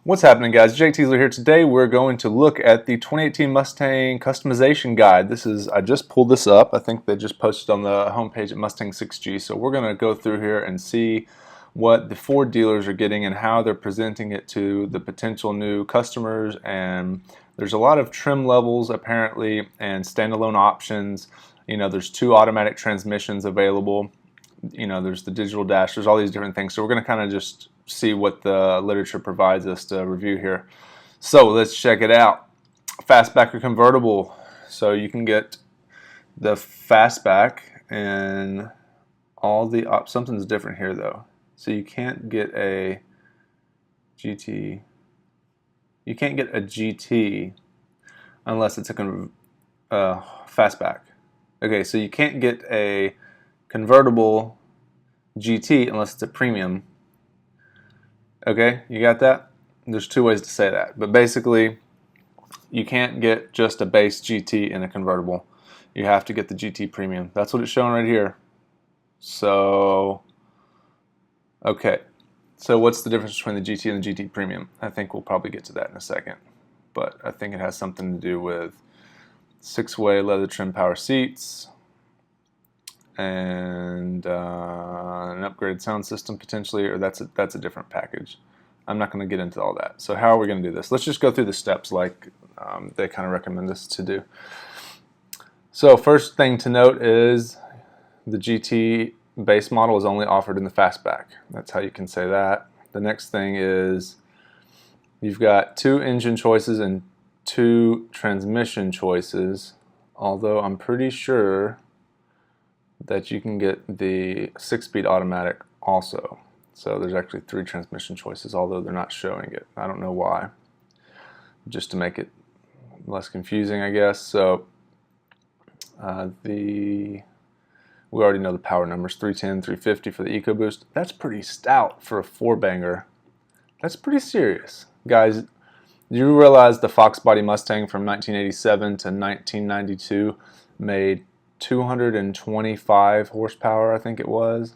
What's happening, guys? Jake Teasler here. Today we're going to look at the 2018 Mustang customization guide. I just pulled this up. I think they just posted on the homepage at Mustang 6G. So we're going to go through here and see what the Ford dealers are getting and how they're presenting it to the potential new customers. And there's a lot of trim levels apparently and standalone options. You know, there's 2 automatic transmissions available. You know, there's the digital dash, there's all these different things. So we're going to kind of just see what the literature provides us to review here. So let's check it out. Fastback or convertible. So you can get the fastback and all the something's different here though. So you can't get a GT. You can't get a GT unless it's a fastback. Okay, so you can't get a convertible GT unless it's a premium. Okay, you got that? There's 2 ways to say that, but basically you can't get just a base GT in a convertible. You have to get the GT premium. That's what it's showing right here. So okay, so what's the difference between the GT and the GT premium? I think we'll probably get to that in a second, but I think it has something to do with 6-way leather trim power seats and an upgraded sound system potentially, or that's a different package. I'm not going to get into all that. So how are we going to do this? Let's just go through the steps like they kind of recommend us to do. So first thing to note is the GT base model is only offered in the fastback. That's how you can say that. The next thing is you've got 2 engine choices and 2 transmission choices, although I'm pretty sure that you can get the 6-speed automatic also. So there's actually 3 transmission choices, although they're not showing it. I don't know why. Just to make it less confusing, I guess. So we already know the power numbers, 310, 350 for the EcoBoost. That's pretty stout for a 4-banger. That's pretty serious. Guys, do you realize the Fox body Mustang from 1987 to 1992 made 225 horsepower, I think it was,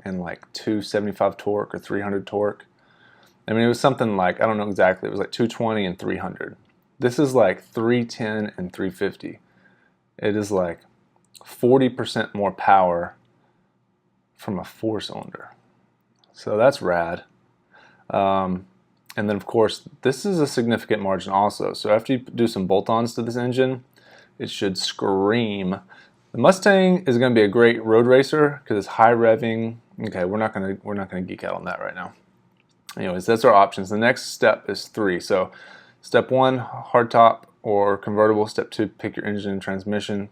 and like 275 torque or 300 torque. I mean, it was something like, I don't know exactly, it was like 220 and 300. This is like 310 and 350. It is like 40% more power from a 4-cylinder. So that's rad. And then of course, this is a significant margin also. So after you do some bolt-ons to this engine, it should scream. The Mustang is going to be a great road racer because it's high revving. Okay, we're not gonna geek out on that right now. Anyways, that's our options. The next step is 3. So step 1, hardtop or convertible. Step 2, pick your engine and transmission.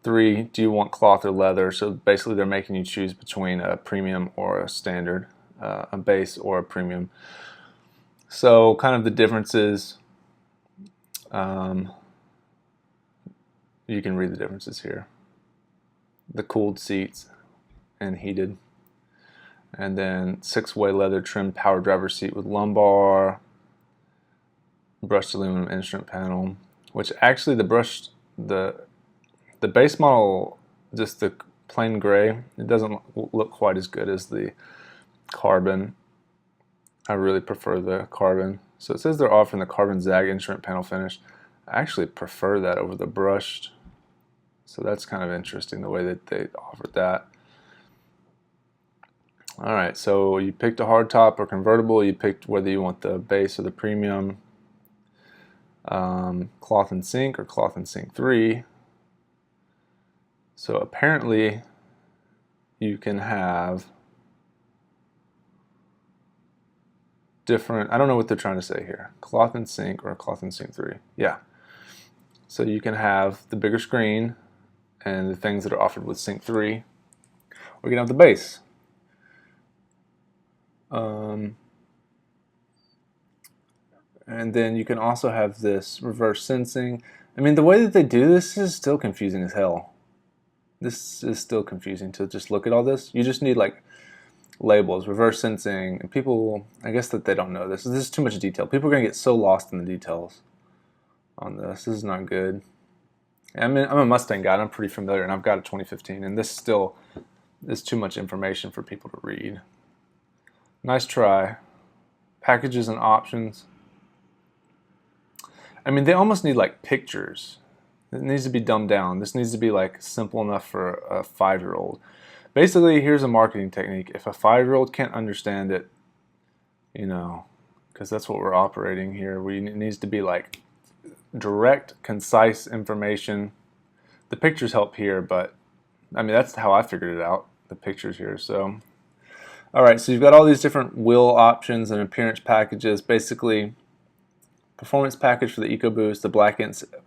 3, do you want cloth or leather? So basically they're making you choose between a premium or a standard, a base or a premium. So kind of the differences, you can read the differences here. The cooled seats and heated, and then 6-way leather trim power driver seat with lumbar, brushed aluminum instrument panel, which actually the base model, just the plain gray, it doesn't look quite as good as the carbon. I really prefer the carbon. So it says they're offering the carbon zag instrument panel finish. I actually prefer that over the brushed. So that's kind of interesting the way that they offered that. Alright, so you picked a hardtop or convertible. You picked whether you want the base or the premium. Cloth and Sync or Cloth and Sync 3. So apparently you can have different, I don't know what they're trying to say here. Cloth and Sync or Cloth and Sync 3. Yeah. So you can have the bigger screen and the things that are offered with Sync 3, or you can have the base. And then you can also have this reverse sensing. I mean, the way that they do this is still confusing as hell. This is still confusing to just look at all this. You just need like labels, reverse sensing, and people, I guess that they don't know this. This is too much detail. People are going to get so lost in the details on this. This is not good. I mean, I'm a Mustang guy, and I'm pretty familiar, and I've got a 2015, and this still is too much information for people to read. Nice try. Packages and options. I mean, they almost need like pictures. It needs to be dumbed down. This needs to be like simple enough for a 5-year-old. Basically, here's a marketing technique. If a 5-year-old can't understand it, you know, because that's what we're operating here, it needs to be like direct, concise information. The pictures help here, but I mean, that's how I figured it out, the pictures here. So, all right, so you've got all these different wheel options and appearance packages. Basically, performance package for the EcoBoost, the Black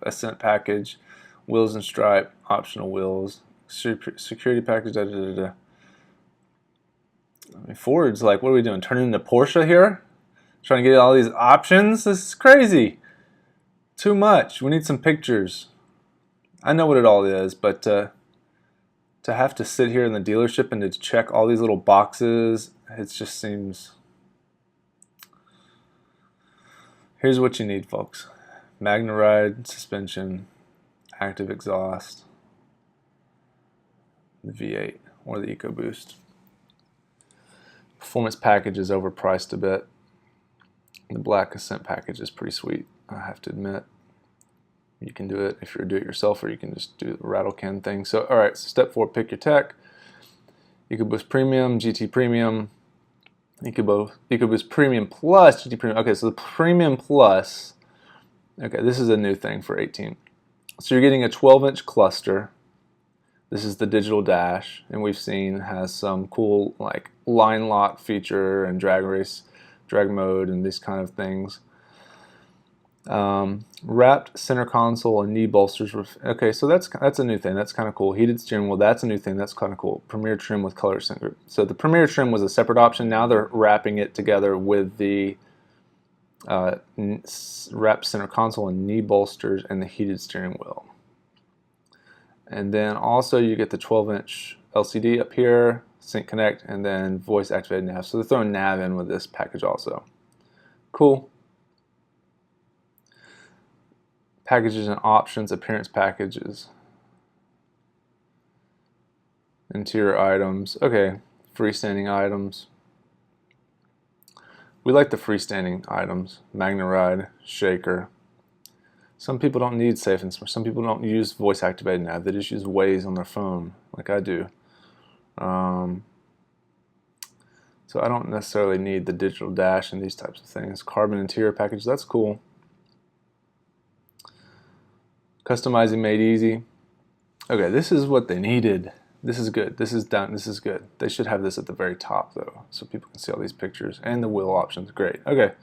Ascent package, wheels and stripe, optional wheels, security package, da, da, da, da. I mean, Ford's like, what are we doing? Turning into Porsche here? Trying to get all these options? This is crazy. Too much. We need some pictures. I know what it all is, but to have to sit here in the dealership and to check all these little boxes, it just seems... Here's what you need, folks. MagneRide suspension, active exhaust, the V8 or the EcoBoost. Performance package is overpriced a bit. The Black Ascent package is pretty sweet, I have to admit. You can do it if you're a do-it-yourself, or you can just do the rattle can thing. So, all right, so step 4, pick your tech. EcoBoost Premium, GT Premium, EcoBoost Premium Plus, GT Premium. Okay, so the Premium Plus, okay, this is a new thing for 18. So you're getting a 12-inch cluster. This is the digital dash, and we've seen has some cool like line lock feature and drag mode, and these kind of things. Wrapped center console and knee bolsters. Okay, so that's a new thing. That's kind of cool. Heated steering wheel. That's a new thing. That's kind of cool. Premier trim with color center. So the Premier trim was a separate option. Now they're wrapping it together with the wrapped center console and knee bolsters and the heated steering wheel. And then also you get the 12-inch LCD up here, Sync Connect, and then voice activated nav. So they're throwing nav in with this package also. Cool. Packages and options, appearance packages, interior items. Okay, freestanding items. We like the freestanding items. MagneRide, shaker. Some people don't need safe and smart. Some people don't use voice activated nav. They just use Waze on their phone, like I do. So I don't necessarily need the digital dash and these types of things. Carbon interior package. That's cool. Customizing made easy. Okay, this is what they needed. This is good. This is done. This is good. They should have this at the very top though, so people can see all these pictures and the wheel options. Great. Okay,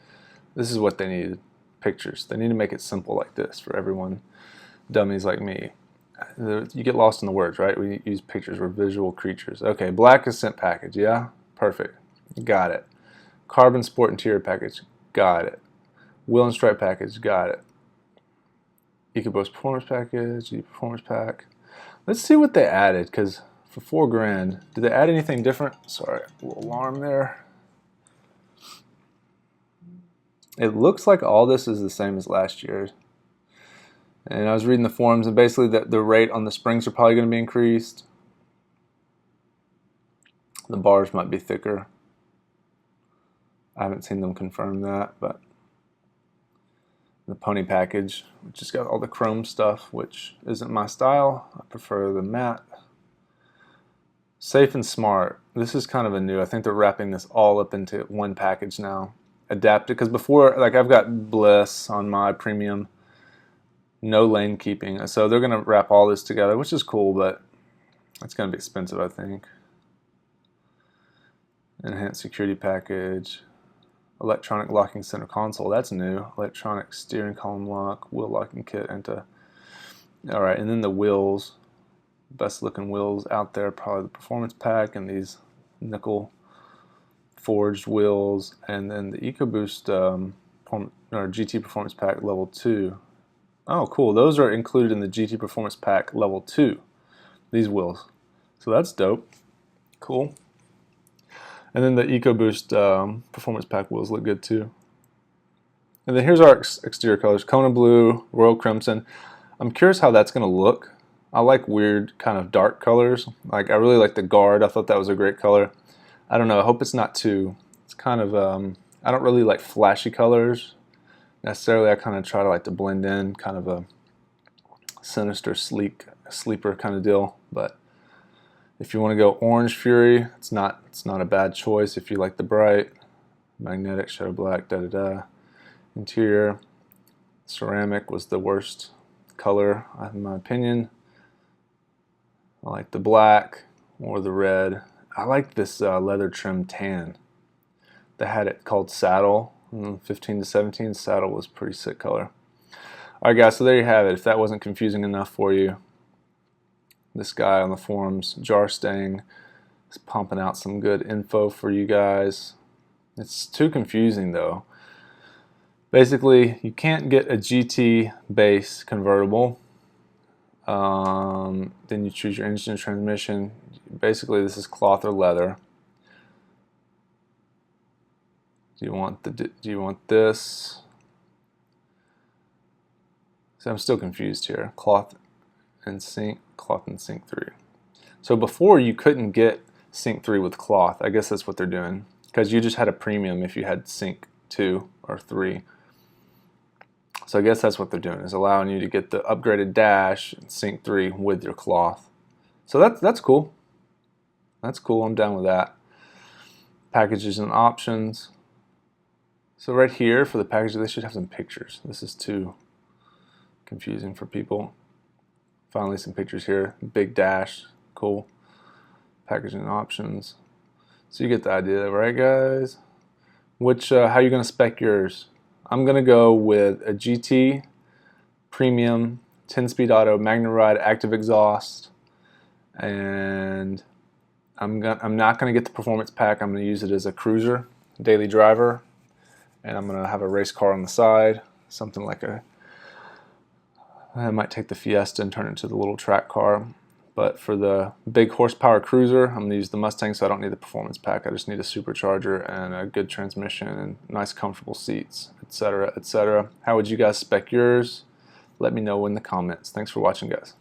this is what they needed. Pictures. They need to make it simple like this for everyone. Dummies like me. You get lost in the words, right? We use pictures. We're visual creatures. Okay, Black Ascent package. Yeah, perfect. Got it. Carbon Sport interior package. Got it. Wheel and stripe package. Got it. EcoBoost Performance Package, Performance Pack. Let's see what they added, because for $4 grand, did they add anything different? Sorry, a little alarm there. It looks like all this is the same as last year's. And I was reading the forums, and basically the rate on the springs are probably going to be increased. The bars might be thicker. I haven't seen them confirm that, but the pony package, which has got all the chrome stuff, which isn't my style. I prefer the matte. Safe and smart. This is kind of a new. I think they're wrapping this all up into one package now. Adapted, because before, like I've got Bliss on my premium, no lane keeping. So they're going to wrap all this together, which is cool, but it's going to be expensive, I think. Enhanced security package. Electronic locking center console, that's new. Electronic steering column lock, wheel locking kit, alright, and then the wheels. Best looking wheels out there, probably the performance pack and these nickel forged wheels, and then the EcoBoost or GT Performance Pack Level 2. Oh, cool. Those are included in the GT Performance Pack Level 2, these wheels. So that's dope. Cool. And then the EcoBoost Performance Pack wheels look good too. And then here's our exterior colors: Kona Blue, Royal Crimson. I'm curious how that's going to look. I like weird kind of dark colors. Like I really like the Guard. I thought that was a great color. I don't know. I hope it's not too. It's kind of I don't really like flashy colors necessarily. I kind of try to like to blend in, kind of a sinister, sleek, sleeper kind of deal. But if you want to go Orange Fury, it's not a bad choice if you like the bright. Magnetic, Shadow Black, da-da-da. Interior, ceramic was the worst color in my opinion. I like the black or the red. I like this leather trim tan. They had it called Saddle, 15 to 17. Saddle was pretty sick color. Alright guys, so there you have it. If that wasn't confusing enough for you, this guy on the forums, Jarstang, is pumping out some good info for you guys. It's too confusing though. Basically, you can't get a GT base convertible. Then you choose your engine and transmission. Basically, this is cloth or leather. Do you want this? So I'm still confused here. Cloth and Sync 3. So before you couldn't get Sync 3 with cloth. I guess that's what they're doing, because you just had a premium if you had Sync 2 or 3. So I guess that's what they're doing, is allowing you to get the upgraded dash and Sync 3 with your cloth. So that's cool. That's cool. I'm down with that. Packages and options. So right here for the package, they should have some pictures. This is too confusing for people. Finally some pictures here. Big dash, cool. Packaging options. So you get the idea, right guys? Which how are you gonna spec yours? I'm gonna go with a GT Premium 10-speed auto MagneRide active exhaust, and I'm not gonna get the performance pack. I'm gonna use it as a cruiser, daily driver, and I'm gonna have a race car on the side, something like I might take the Fiesta and turn it into the little track car. But for the big horsepower cruiser, I'm going to use the Mustang, so I don't need the performance pack. I just need a supercharger and a good transmission and nice comfortable seats, etc., etc. How would you guys spec yours? Let me know in the comments. Thanks for watching, guys.